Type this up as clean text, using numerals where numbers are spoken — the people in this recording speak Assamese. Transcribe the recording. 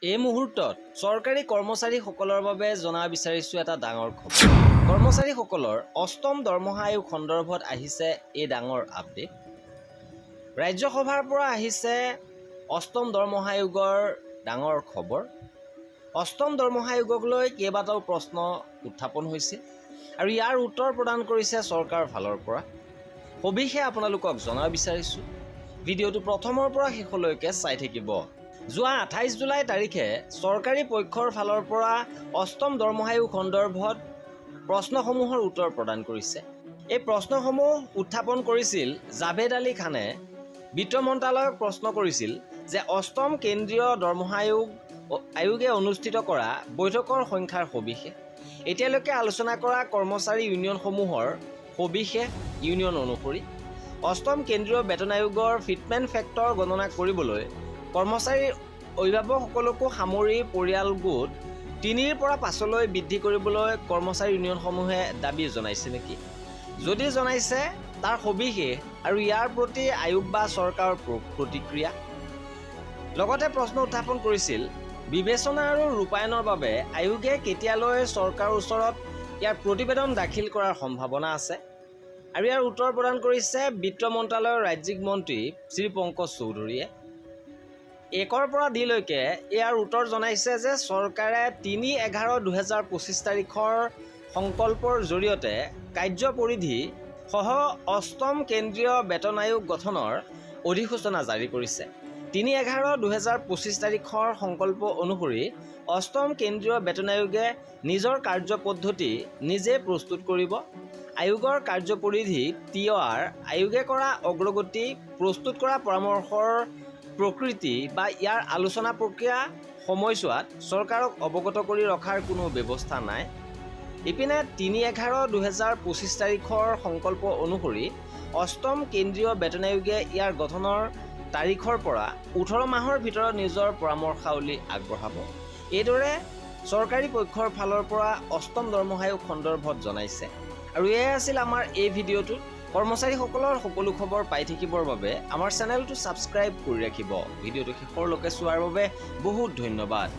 এই মুহূৰ্তত চৰকাৰী কৰ্মচাৰীসকলৰ বাবে জনা বিচাৰিছোঁ এটা ডাঙৰ খবৰ। কৰ্মচাৰীসকলৰ অষ্টম দৰমহা আয়োগ সন্দৰ্ভত আহিছে এই ডাঙৰ আপডেট। ৰাজ্যসভাৰ পৰা আহিছে অষ্টম দৰমহা আয়োগৰ ডাঙৰ খবৰ। অষ্টম দৰমহা আয়োগক লৈ কেইবাটাও প্ৰশ্ন উত্থাপন হৈছিল আৰু ইয়াৰ উত্তৰ প্ৰদান কৰিছে চৰকাৰৰ ফালৰ পৰা। সবিশেষ আপোনালোকক জনা বিচাৰিছোঁ। ভিডিঅ'টো প্ৰথমৰ পৰা শেষলৈকে চাই থাকিব। যোৱা 28 জুলাই তাৰিখে চৰকাৰী পক্ষৰ ফালৰ পৰা অষ্টম দৰমহা আয়োগ সন্দৰ্ভত প্ৰশ্নসমূহৰ উত্তৰ প্ৰদান কৰিছে। এই প্ৰশ্নসমূহ উত্থাপন কৰিছিল জাভেদ আলী খানে। বিত্ত মন্ত্ৰালয়ক প্ৰশ্ন কৰিছিল যে অষ্টম কেন্দ্ৰীয় দৰমহা আয়োগে অনুষ্ঠিত কৰা বৈঠকৰ সংখ্যাৰ সবিশেষ, এতিয়ালৈকে আলোচনা কৰা কৰ্মচাৰী ইউনিয়নসমূহৰ সবিশেষ ইউনিয়ন অনুসৰি, অষ্টম কেন্দ্ৰীয় বেতন আয়োগৰ ফিটমেণ্ট ফেক্টৰ গণনা কৰিবলৈ কৰ্মচাৰীৰ অভিভাৱকসকলকো সামৰি পৰিয়াল গোট 3ৰ পৰা 5লৈ বৃদ্ধি কৰিবলৈ কৰ্মচাৰী ইউনিয়নসমূহে দাবী জনাইছে নেকি? যদি জনাইছে তাৰ সবিশেষ আৰু ইয়াৰ প্ৰতি আয়োগ বা চৰকাৰৰ প্ৰতিক্ৰিয়া। লগতে প্ৰশ্ন উত্থাপন কৰিছিল বিবেচনা আৰু ৰূপায়ণৰ বাবে আয়োগে কেতিয়ালৈ চৰকাৰৰ ওচৰত ইয়াৰ প্ৰতিবেদন দাখিল কৰাৰ সম্ভাৱনা আছে। আৰু ইয়াৰ উত্তৰ প্ৰদান কৰিছে বিত্ত মন্ত্ৰালয়ৰ ৰাজ্যিক মন্ত্ৰী শ্ৰী পংকজ চৌধুৰীয়ে। 1ৰ পৰা 10লৈকে ইয়াৰ উত্তৰ জনাইছে যে চৰকাৰে 3/11/2025 তাৰিখৰ সংকল্পৰ জৰিয়তে কাৰ্য পৰিধি সহ অষ্টম কেন্দ্ৰীয় বেতন আয়োগ গঠনৰ অধিসূচনা জাৰি কৰিছে। 3/11/2025 তাৰিখৰ সংকল্প অনুসৰি অষ্টম কেন্দ্ৰীয় বেতন আয়োগে নিজৰ কাৰ্যপদ্ধতি নিজে প্ৰস্তুত কৰিব। আয়োগৰ কাৰ্যপৰিধি TOR, আয়োগে কৰা অগ্ৰগতি, প্ৰস্তুত কৰা পৰামৰ্শৰ প্ৰকৃতি বা ইয়াৰ আলোচনা প্ৰক্ৰিয়া সময়ছোৱাত চৰকাৰক অৱগত কৰি ৰখাৰ কোনো ব্যৱস্থা নাই। ইপিনে 3/11/2025 তাৰিখৰ সংকল্প অনুসৰি অষ্টম কেন্দ্ৰীয় বেতন আয়োগে ইয়াৰ গঠনৰ তাৰিখৰ পৰা 18 মাহৰ ভিতৰত নিজৰ পৰামৰ্শাৱলী আগবঢ়াব। এইদৰে চৰকাৰী পক্ষৰ ফালৰ পৰা অষ্টম দৰমহা আয়োগ সন্দৰ্ভত জনাইছে। আৰু এয়াই আছিল আমাৰ এই ভিডিঅ'টো। কৰ্মচাৰীসকলৰ সকলো খবৰ পাই থাকিবৰ বাবে আমাৰ চেনেলটো ছাবস্ক্ৰাইব কৰি ৰাখিব। ভিডিঅ'টো শেষৰলৈকে চোৱাৰ বাবে বহুত ধন্যবাদ।